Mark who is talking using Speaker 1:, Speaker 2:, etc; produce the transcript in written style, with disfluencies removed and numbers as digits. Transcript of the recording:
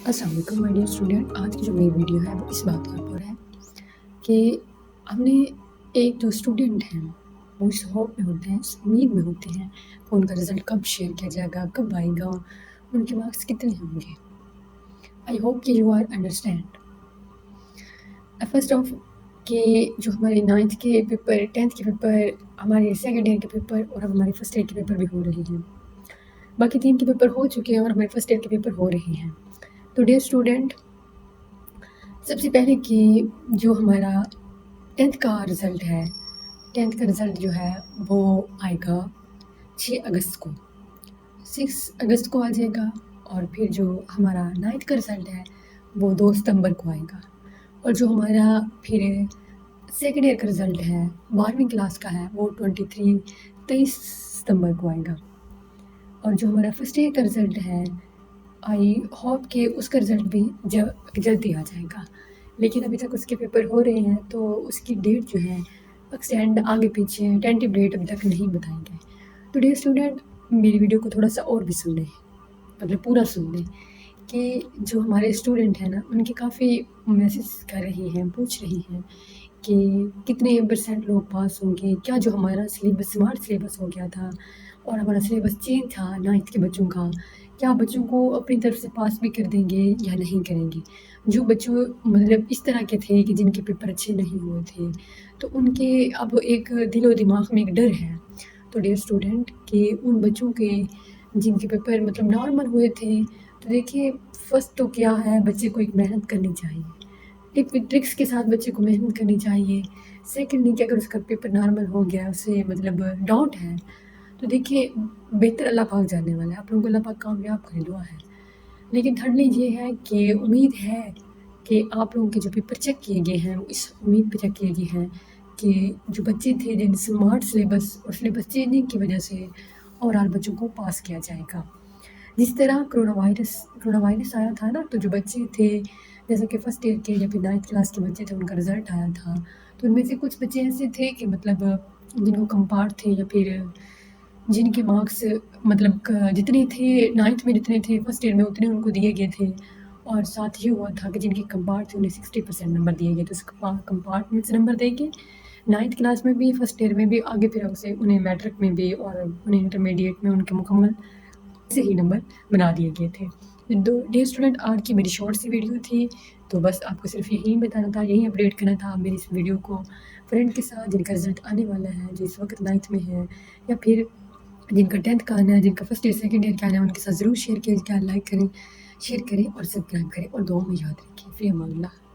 Speaker 1: السلام علیکم my dear student, آج کی جو میری ویڈیو ہے وہ اس بات کے اوپر ہے کہ ہم نے ایک جو اسٹوڈنٹ ہیں وہ اس ہوپ میں ہوتے ہیں، اس امید میں ہوتے ہیں کہ ان کا رزلٹ کب شیئر کیا جائے گا، کب آئے گا، ان کے مارکس کتنے ہوں گے۔ آئی ہوپ کہ you are understand first of کہ جو ہمارے 9th کے پیپر، 10th کے پیپر، ہمارے سیکنڈ ایئر کے پیپر اور اب ہمارے فرسٹ ایئر کے پیپر بھی ہو رہے ہیں۔ باقی 3 کے پیپر ہو چکے ہیں اور ہمارے فرسٹ ایئر کے پیپر ہو رہے ہیں۔ تو ڈیئر اسٹوڈنٹ، سب سے پہلے کہ جو ہمارا 10th کا رزلٹ ہے، 10th کا رزلٹ جو ہے وہ آئے گا 6 اگست کو، 6 اگست کو آ جائے گا، اور پھر جو ہمارا 9th کا رزلٹ ہے وہ 2 ستمبر کو آئے گا، اور جو ہمارا پھر سیکنڈ ایئر کا رزلٹ ہے 12ویں کلاس کا ہے وہ 23 ستمبر کو آئے گا، اور جو ہمارا فرسٹ ایئر کا رزلٹ ہے آئی ہوپ کہ اس کا رزلٹ بھی جلدی آ جائے گا، لیکن ابھی تک اس کے پیپر ہو رہے ہیں تو اس کی ڈیٹ جو ہے ایکسٹینڈ آگے پیچھے ٹینٹیو ڈیٹ ابھی تک نہیں بتائیں گے۔ تو ڈیئر اسٹوڈنٹ، میری ویڈیو کو تھوڑا سا اور بھی سن لیں، مطلب پورا سن لیں کہ جو ہمارے اسٹوڈنٹ ہیں نا ان کے کافی میسیج کر رہی ہیں، پوچھ رہی ہیں کہ کتنے % لوگ پاس ہوں گے، کیا جو ہمارا سلیبس اسمارٹ سلیبس ہو گیا تھا اور ہمارا سلیبس چینج تھا 9th کے بچوں کا، کیا بچوں کو اپنی طرف سے پاس بھی کر دیں گے یا نہیں کریں گے۔ جو بچوں مطلب اس طرح کے تھے کہ جن کے پیپر اچھے نہیں ہوئے تھے تو ان کے اب ایک دل و دماغ میں ایک ڈر ہے۔ تو ڈیئر اسٹوڈنٹ کہ ان بچوں کے جن کے پیپر مطلب نارمل ہوئے تھے، تو دیکھیے فرسٹ تو کیا ہے، بچے کو ایک محنت کرنی چاہیے، ٹپ ٹرکس کے ساتھ بچے کو محنت کرنی چاہیے۔ سیکنڈلی کہ اگر اس کا پیپر نارمل ہو گیا، اسے مطلب ڈاؤٹ ہے، تو دیکھیے بہتر اللہ پاک جاننے والا ہے، آپ لوگوں کو اللہ پاک کامیاب کرے، دعا ہے۔ لیکن تھرڈلی یہ ہے کہ امید ہے کہ آپ لوگوں کے جو پیپر چیک کیے گئے ہیں وہ اس امید پہ چیک کیے گئے ہیں کہ جو بچے تھے جن اسمارٹ سلیبس اور سلیبس چینجنگ کی وجہ سے اور بچوں کو پاس کیا جائے گا۔ جس طرح کرونا وائرس آیا تھا نا، تو جو بچے تھے جیسے کہ فرسٹ ایئر کے یا پھر 9th کلاس کے بچے تھے، ان کا رزلٹ آیا تھا، تو ان میں سے کچھ بچے ایسے تھے کہ مطلب جن کو کم پارٹ تھے یا پھر جن کے مارکس مطلب جتنے تھے 9th میں جتنے تھے فرسٹ ایئر میں اتنے ان کو دیے گئے تھے، اور ساتھ یہ ہوا تھا کہ جن کے کم پارٹ تھے انہیں 60% نمبر دیے گئے، تو اس کمپارٹمنٹ سے نمبر دے کے 9th کلاس میں بھی، فرسٹ ایئر میں بھی، آگے پھر اسے انہیں میٹرک میں بھی اور انہیں انٹرمیڈیٹ میں ان کے مکمل سے ہی نمبر بنا دیے گئے تھے۔ ڈیئر اسٹوڈنٹ، آج کی میری شارٹ سی ویڈیو تھی، تو بس آپ کو صرف یہی بتانا تھا، یہی اپڈیٹ کرنا تھا۔ میری اس ویڈیو کو فرینڈ کے ساتھ جن کا رزلٹ آنے والا ہے، جو اس وقت 9th میں ہے، یا پھر جن کا 10th کا آنا ہے، جن کا فرسٹ ایئر سیکنڈ ایئر کا آنا ہے، ان کے ساتھ ضرور شیئر کیجیے، لائک کریں، شیئر کریں اور سبسکرائب کریں، اور دعاؤں میں یاد رکھیں۔ فی امان اللہ۔